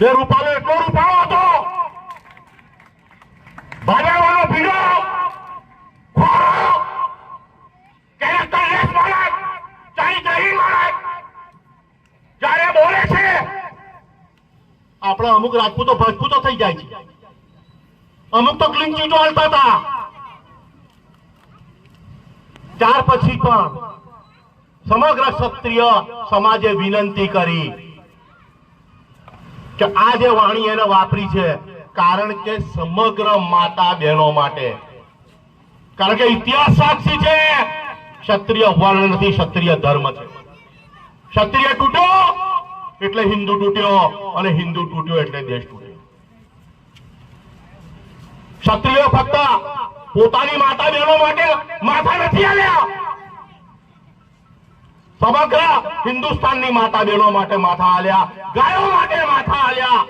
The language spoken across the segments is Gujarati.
તે રૂપાલો એટલો રૂપાળો હતો, ભાજવાનો ભીડો જયારે બોલે છે આપણા અમુક રાજપૂતો ભજપૂતો થઈ જાય છે, અમુક તો ક્લીન ચીટો હાલતા હતા. ત્યાર પછી પણ સમગ્ર ક્ષત્રિય સમાજે વિનંતી કરી કે આ જે વાણી એને વાપરી છે કારણ કે સમગ્ર માતા બહેનો માટે, કારણ કે ઇતિહાસ સાક્ષી છે. ક્ષત્રિય વર્ણ નથી, ક્ષત્રિય ધર્મ છે. ક્ષત્રિય તૂટ્યો એટલે હિન્દુ તૂટ્યો, અને હિન્દુ તૂટ્યો એટલે દેશ તૂટ્યો. ક્ષત્રિયો ફક્ત પોતાની માતા બહેનો માટે માથા નથી આલ્યા, સમગ્ર હિન્દુસ્તાનની માતા બહેનો માટે માથા આલ્યા, ગાયો માટે માથા આલ્યા,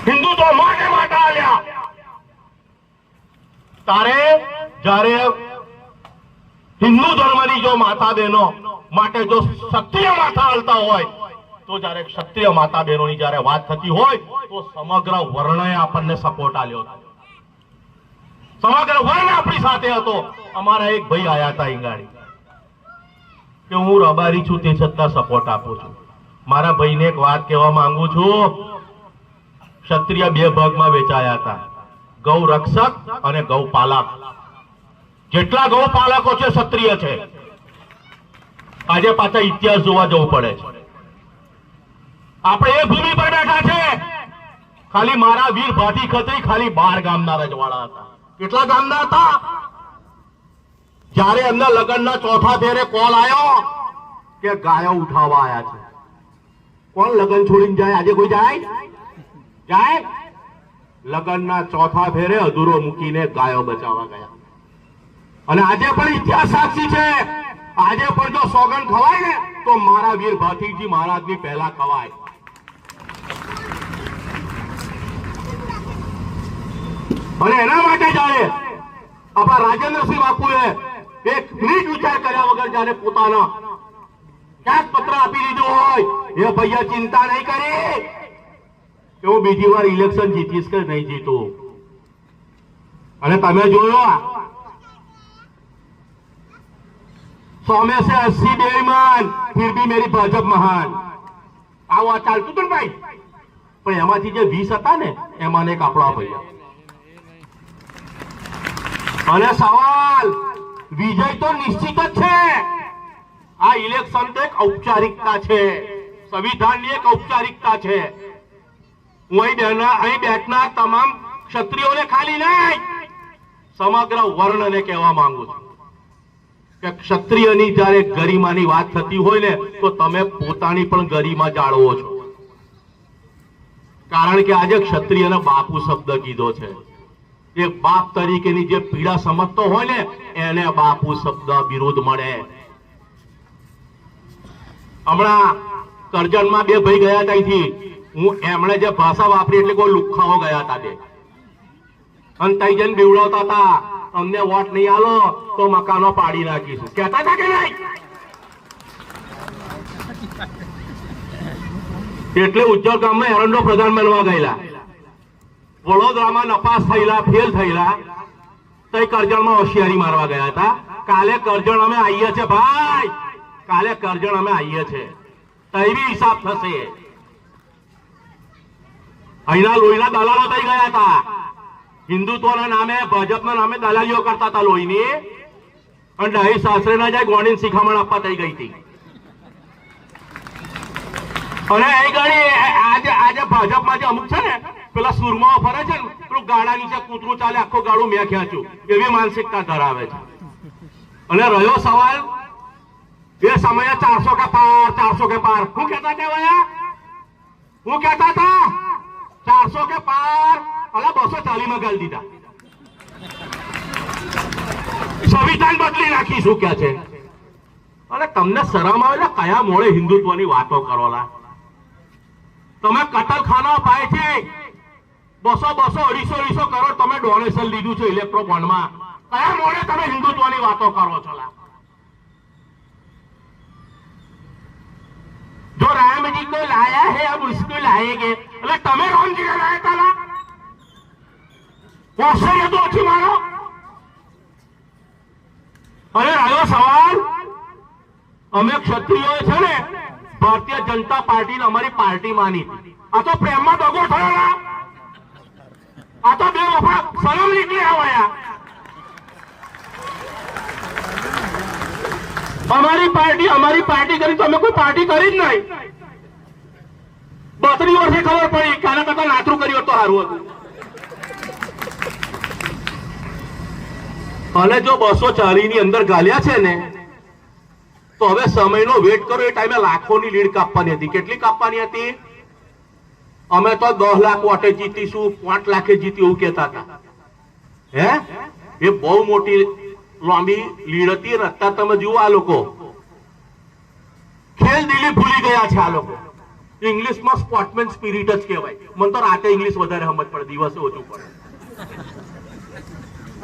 હિન્દુત્વ માટે માથા આલ્યા. તારે જ્યારે હિન્દુ ધર્મની જો માતા બહેનો માટે જો ક્ષત્રિય માથા હાલતા હોય, તો જયારે ક્ષત્રિય માતા બહેનોની જયારે વાત થતી હોય તો સમગ્ર વર્ણએ આપણને સપોર્ટ આલ્યો હતો, સમગ્ર વર્ણ આપણી સાથે હતો. અમારા એક ભાઈ આયા હતા ઈંગાડી કે હું રબારી છું તે છતાં સપોર્ટ આપું છું. મારા ભાઈને એક વાત કહેવા માંગુ છું, ક્ષત્રિય બે ભાગમાં વેચાયા હતા, ગૌ રક્ષક અને ગૌ પાલક. જેટલા ગૌ પાલકો છે ક્ષત્રિય છે. આજે પાછા ઇતિહાસ જોવા જવું પડે છે. આપણે એ ભૂમિ પર બેઠા છે. ખાલી મારા વીર ભાટી ખત્રી ખાલી 12 ગામના રજવાડા હતા. કેટલા ગામના હતા? જ્યારે એમના લગ્નના ચોથા ફેરે કોલ આવ્યો કે ગાયો ઉઠાવવા આવ્યા છે. કોણ લગ્ન છોડીને જાય? આજે કોઈ જાય? જાય? લગ્નના ચોથા ફેરે અધૂરો મૂકીને ગાયો બચાવવા ગયા. અને આજે પણ ઇતિહાસ સાક્ષી છે. આજે પણ જો સોગન ખવાય ને તો મારા વીર ભાતીજી મહારાજની પહેલા ખવાય. અને એના માટે જાણે આપણા રાજેન્દ્રસિંહ બાપુએ એક મિનિટ વિચાર કર્યા વગર જાણે પોતાના ક્યાંક પત્ર આપી દીધો હોય, એ ભૈયા ચિંતા નહીં કરી કે હું બીજી વાર ઇલેક્શન જીતીશ કે નહીં જીતું. અને તમે જોયો 100 में से 80 बेईमान, फिर भी मेरी भाजप महान. આવું આ ચાલતું હતું ને ભાઈ. પણ એમાંથી જે 20 હતા ને એમાં એક આપણો ભૈયા. અને સવાલ, વિજય તો નિશ્ચિત જ છે. આ ઇલેક્શન તો એક ઔપચારિકતા છે, સંવિધાનની એક ઔપચારિકતા છે. હું અહીં બેઠનાર તમામ ક્ષત્રિયોને ખાલી નહીં, સમગ્ર વર્ણને કહેવા માંગુ છું કે ક્ષત્રિયની જયારે ગરિમાની વાત થતી હોય ને તો તમે પોતાની પણ ગરિમા જાળવો છો. કારણ કે આજે ક્ષત્રિયને બાપુ શબ્દ કીધો છે. એ બાપ તરીકેની જે પીડા સમજતો હોય ને એને બાપુ શબ્દ વિરોધ મળે. હમણાં કરજણમાં 2 ભાઈ ગયા હતા અહીંથી. હું એમણે જે ભાષા વાપરી એટલે કોઈ લુખ્ખાઓ ગયા હતા બે, અને તઈ જઈને બીવડાવતા હતા અમને વોટ નહીં આલો તો મકાનો પાડી નાખીશું. કહેતા હતા કે નહીં? એટલે ઉજ્જવલ ગામમાં એરંડો પ્રધાન બનવા ગયેલા, વડોદરામાં નપાસ થયેલા, ફેલ થયેલા, તઈ કરજણમાં હોશિયારી મારવા ગયા હતા. કાલે કરજણ અમે આવીએ છે ભાઈ, કાલે કરજણ અમે આવીએ છે, તઈ બી હિસાબ થશે. અહીંના લોહીના દલાલો થઈ ગયા હતા. હિન્દુત્વના નામે, ભાજપના નામે દલાલીઓ કરતા હતા લોહીની, અને દહીં સાસરે ના જાય ગોળીને શિખામણ આપવા થઈ ગઈ હતી. અને એ ગાડી આજે ભાજપમાં જે અમુક છે ને પેલા સુરમાઓ ફરે છે ને, પેલું ગાડા નીચે કૂતરું ચાલે આખું ગાડું મેં ખેંચ્યું, એવી માનસિકતા ધરાવે છે. અને રહ્યો સવાલ એ સમયે 400 કે પાર, 400 કે પાર શું કહેતા હતા ભાઈ? હું કહેતા હતા 400 કે પાર, અલા 240 માં ગાળી દીધા. સંવિધાન બદલી નાખી શું કે છે? અને તમને શરમ આવે ને? કયા મોડે હિન્દુત્વની વાતો કરોલા? તમે કતલખાના પાય છે 200, 250, 250 કરોડ તમે ડોનેશન લીધું છે ઇલેક્ટ્રો બોન્ડમાં. કયા મોડે તમે હિન્દુત્વની વાતો કરો છો? જો રામજી को लाया है अब उसको लाएंगे એટલે તમે રામજીને લાયા હતા ઓસ્ટ્રેલિયા તો ઓછી માનો અને રહ્યો સવાલ અમે ક્ષત્રિયો છે ને ભારતીય જનતા પાર્ટીને અમારી પાર્ટી માની આ તો પ્રેમમાં દગો થયો આ તો બે વફા સનમ નીકળી આવ્યા અમારી પાર્ટી કરી તો અમે કોઈ પાર્ટી કરી જ નહીં 32 વર્ષે ખબર પડી કે આના કરતા નાતરું કર્યું તો સારું હતું અને જો 240 ની અંદર ગાલ્યા છે ને તો હવે સમયનો વેટ કરો એ ટાઈમે લાખોની લીડ કાપવાની હતી કેટલી કાપવાની હતી અમે તો 10 લાખ વોટે જીતીશું 5 લાખે જીતી એવું કહેતા હતા હે એ બહુ મોટી લાંબી લીડ હતી અને અત્યારે તમે જુઓ આ લોકો ખેલ દિલી ભૂલી ગયા છે આ લોકો ઇંગ્લિશમાં સ્પોર્ટમેન સ્પિરિટ જ કહેવાય મને તો રાતે ઇંગ્લિશ વધારે સમજ પડે દિવસે ઓછું પડે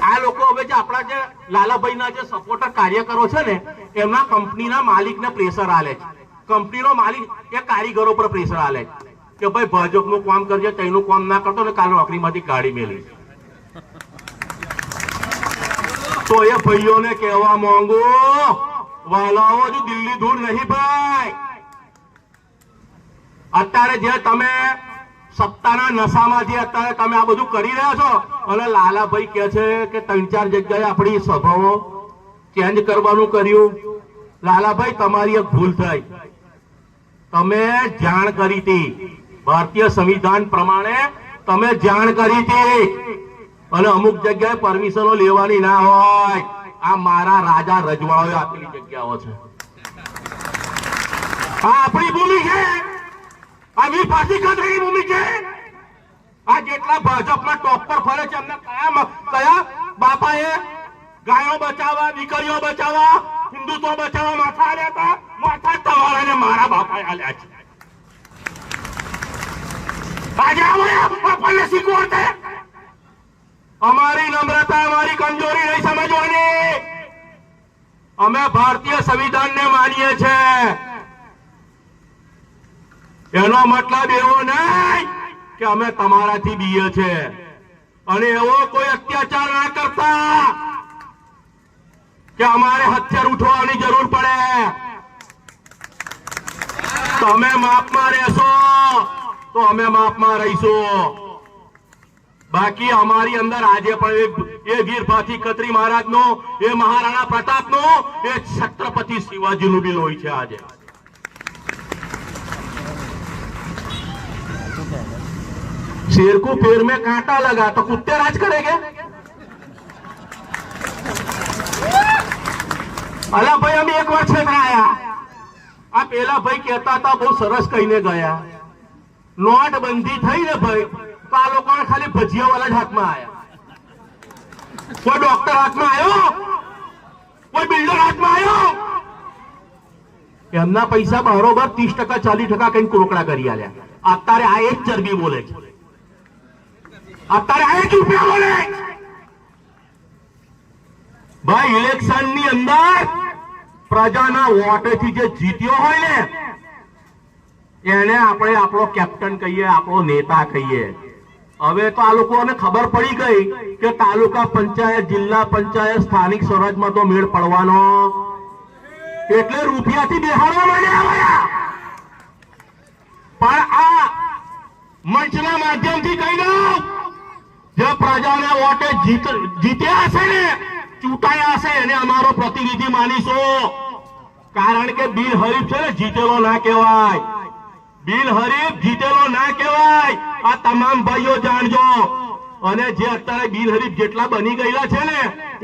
આ લોકો હવે જે આપણા જે લાલાભાઈના જે સપોર્ટર કાર્યકરો છે ને એમના કંપનીના માલિકને પ્રેશર આલે છે કંપનીનો માલિક એ કારીગરો પર પ્રેશર આલે કે ભાઈ ભાજપનું કામ કરજે તેનું કામ ના કરતો ને કાલ નોકરીમાંથી કાઢી મેલી તો એ ભાઈઓને કહેવા માંગુ વાલાઓ જો દિલ્હી દૂર નહીં ભાઈ અત્યારે જે તમે સત્તાના નશામાં જે અત્યારે તમે આ બધું કરી રહ્યા છો અને લાલાભાઈ કહે છે કે 3-4 જગ્યાએ આપણી સભાઓ ચેન્જ કરવાનું કર્યું લાલાભાઈ તમારી એક ભૂલ થઈ તમે જાણ કરી હતી ભારતીય સંવિધાન પ્રમાણે તમે જાણ કરી હતી અને અમુક જગ્યાએ પરમિશનો લેવાની ના હોય આ મારા રાજા રજવાડોએ આપેલી જગ્યાઓ છે આ આપણી ભૂમિ છે આ વીર ફાંસી ખાધેલી ભૂમિ છે આ જેટલા ભાજપના ટોપ પર ફરે છે એમને કયા બાપાએ ગાયો બચાવવા દીકરીઓ બચાવવા હિન્દુત્વ બચાવવા માથા આલ્યા હતા માથા તમારાને મારા બાપાએ આલ્યા છે આજે આપણને શીખવાડે અમારી નમ્રતા અમારી કમજોરી નહીં સમજવાની અમે ભારતીય સંવિધાનને માનીએ છીએ એનો મતલબ એવો નહીં કે અમે તમારાથી બીએ છે અને એવો કોઈ અત્યાચાર ના કરતા કે અમારે હથિયાર ઉઠવાની જરૂર પડે તમે માપમાં રહેશો તો અમે માપમાં રહીશું બાકી અમારી અંદર આજે પણ એ વીર ફાંસી ખત્રી મહારાજનો એ મહારાણા પ્રતાપનો એ છત્રપતિ શિવાજીનું બી લોહી છે આજે शेर को पैर में कांटा लगा तो कुत्ते राज करेंगे अला भाई हम एक बार छेड़ाया आ पेला भाई कहता था बहुत सरस कहीने गया नोटबंदी थी ने भाई तो आ लोग खाली भजिया वाला हाथ में आया कोई डॉक्टर हाथ में आयो कोई बिल्डर हाथ में आयो एमना पैसा बरोबर 30% 40% कहीं रोकड़ा करी आल्या अत्यारे आ एक चरबी बोले અત્યારે આ 1 રૂપિયા બોલે ભાઈ ઇલેક્શન ની અંદર પ્રજાના વોટેથી જે જીત્યો હોય ને એને આપણે આપણો કેપ્ટન કહીએ આપણો નેતા કહીએ હવે તો આ લોકોને ખબર પડી ગઈ કે તાલુકા પંચાયત જિલ્લા પંચાયત સ્થાનિક સ્વરાજમાં તો મેળ પડવાનો એટલે રૂપિયાથી બેહાડવા માંડ્યા આવ્યા પણ આ મંચના માધ્યમથી કહી દઉં જે પ્રજાના વોટે જીત્યા હશે ને ચૂંટાયા હશે એને અમારો પ્રતિનિધિ માનીશું કારણ કે બિનહરીફ છે ને જીતેલો ના કહેવાય બિનહરીફ જીતેલો ના કહેવાય આ તમામ ભાઈઓ જાણજો અને જે અત્યારે બિનહરીફ જેટલા બની ગયેલા છે ને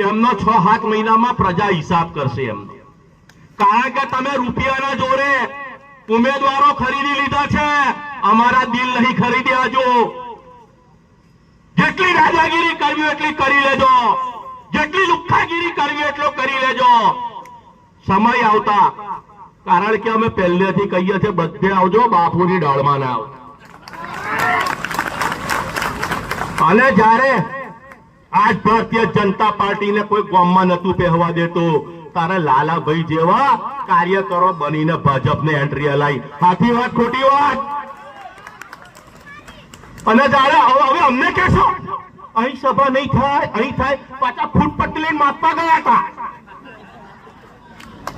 એમનો 6-7 મહિનામાં પ્રજા હિસાબ કરશે એમને કારણ કે તમે રૂપિયાના જોરે ઉમેદવારો ખરીદી લીધા છે અમારા દિલ નહીં ખરીદ્યા જો જેટલી રાજાગીરી કરવી એટલી કરી લેજો જેટલી લુખ્ખાગીરી કરવી એટલો કરી લેજો સમય આવતા કારણ કે અમે પહેલેથી કહીએ છીએ બધે આવજો બાપુની ડાળમાં ના આવો અને જ્યારે આજ ભારતીય જનતા પાર્ટીને કોઈ ગામમાં નતું પહેવા દેતો તારે લાલાભાઈ જેવા કાર્યકરો બનીને ભાજપને એન્ટ્રી અલાઈ. સાચી વાત ખોટી વાત? અને જયારે હવે અમને કહેશો અહીં સભા નહીં થાય, અહીં થાય, પાછા ફૂટપટ્ટી લઈને માપવા ગયા હતા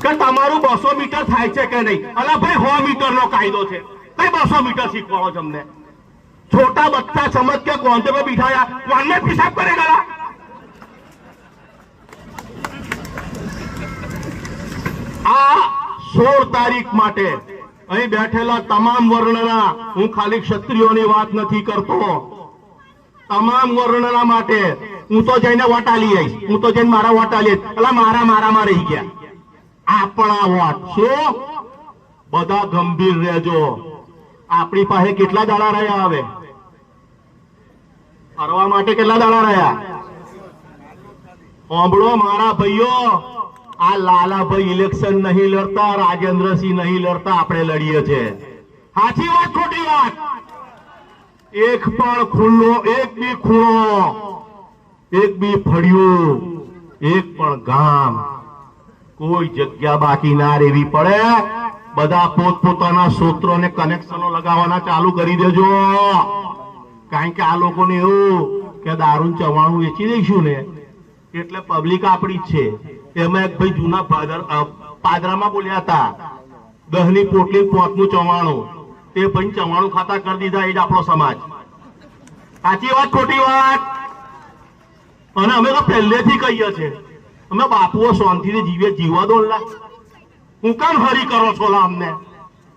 કે તમારું 200 મીટર થાય છે કે નહીં. અલા ભાઈ 100 મીટરનો કાયદો છે, કઈ 200 મીટર શીખવાડો છો અમને? छोटा बच्चा समझ के कौन पे बिठाया, कौन में पेशाब करेगा? आ 16 તારીખ માટે અહીં બેઠેલા તમામ વર્ણના, હું ખાલી ક્ષત્રિયોની વાત નથી કરતો, તમામ વર્ણના માટે હું તો જઈને વોટ આલી આવીશ, હું તો જઈને મારા વોટ આલી આવીશ. એટલે મારામાં રહી ગયા આપણા વોટ. શું બધા ગંભીર રહેજો. આપણી પાસે કેટલા દાડા રહ્યા? હવે ફરવા માટે કેટલા દાડા રહ્યા? સાંભળો મારા ભાઈઓ, આ લાલાભાઈ ઇલેક્શન નહીં લડતા, રાજેન્દ્રસિંહ નહીં લડતા, આપણે લડીએ છીએ. સાચી વાત ખોટી વાત? એક પણ ખુલ્લો, એક બી ખૂણો, એક બી ફળિયું, એક પણ ગામ, કોઈ જગ્યા બાકી ના રહેવી પડે. બધા પોતપોતાના સૂત્રોને કનેક્શનો લગાવવાના ચાલુ કરી દેજો. કારણ કે આ લોકોને એવું કે દારૂ ચવાણું વેચી દઈશું ને એટલે પબ્લિક આપણી જ છે. એમાં એક ભાઈ જૂના પાદરામાં બોલ્યા હતા, 10ની પોટલી 5નું ચવાણું, તે ભાઈ ચવાણું ખાતા કરી દીધા. એ જ આપણો સમાજ. સાચી વાત ખોટી વાત? અને અમે તો પહેલેથી કહીએ છીએ, અમે બાપુઓ શાંતિથી જીવે, જીવવા દો. હું કામ હરી કરો છો અમને?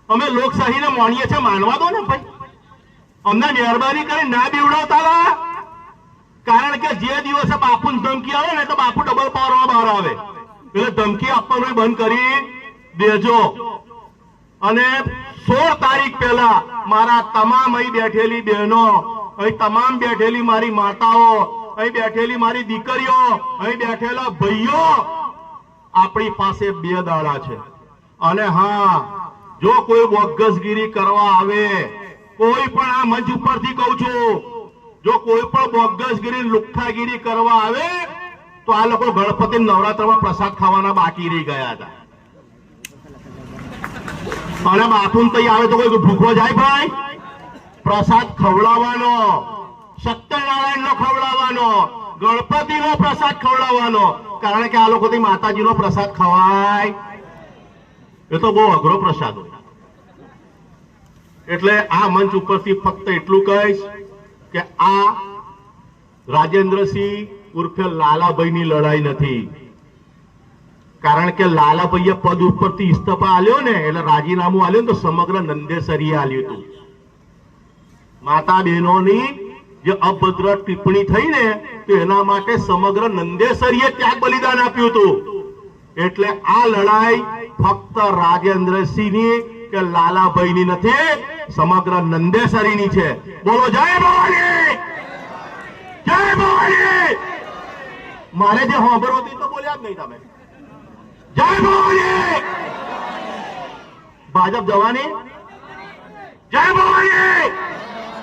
અમે લોકશાહીને માણીએ છીએ, માનવા દો ને ભાઈ. અમને મહેરબાની કરી ના બીવડાવતા. કારણ કે જે દિવસે બાપુની ધમકી આવે ને તો બાપુ ડબલ પાવરમાં બહાર આવે. એટલે ધમકી આપવાનું બંધ કરી દેજો. અને 16 તારીખ પહેલા મારા તમામ અહીં બેઠેલી બહેનો, અહીં તમામ બેઠેલી મારી માતાઓ, અહીં બેઠેલી મારી દીકરીઓ, અહીં બેઠેલા ભાઈઓ, આપણી પાસે 2 દાડા છે. અને હા, જો કોઈ બોગસગીરી કરવા આવે, કોઈ પણ આ મંચ ઉપરથી કહું છું, જો કોઈ પણ બોગસગીરી, લુખ્ખાગીરી કરવા આવે તો આ લોકો ગણપતિ નવરાત્રમાં પ્રસાદ ખાવાના બાકી રહી ગયા હતા. અને બાપુન તઈ આવે તો કોઈ ભૂખો જાય ભાઈ? પ્રસાદ ખવડાવવાનો, સત્યનારાયણનો ખવડાવવાનો, ગણપતિનો પ્રસાદ ખવડાવવાનો. કારણ કે આ લોકોથી માતાજીનો પ્રસાદ ખવાય એ તો બહુ અઘરો પ્રસાદ હોય. એટલે આ મંચ ઉપરથી ફક્ત એટલું કહીશ કે આ રાજેન્દ્રસિંહ ઉર્ફે લાલાભાઈની લડાઈ નથી. કારણ કે લાલાભાઈએ પદ ઉપરથી ઇસ્તફા આલ્યો ને, એટલે રાજીનામું આલ્યો ને, તો સમગ્ર નંદેસરીએ આલ્યું હતું. માતા બહેનોની જે અભદ્ર ટિપ્પણી થઈ ને, તો એના માટે સમગ્ર નંદેસરીએ ત્યાગ બલિદાન આપ્યું હતું. એટલે આ લડાઈ ફક્ત રાજેન્દ્રસિંહની કે લાલાભાઈની નથી, સમગ્ર નંદેસરીની છે. બોલો જય ભવાની, જય ભવાની. મારે જે હોંભર હતી તો બોલ્યા જ નહીં તમે. જય ભવાની. ભાજપ જવાની, જય ભવાની.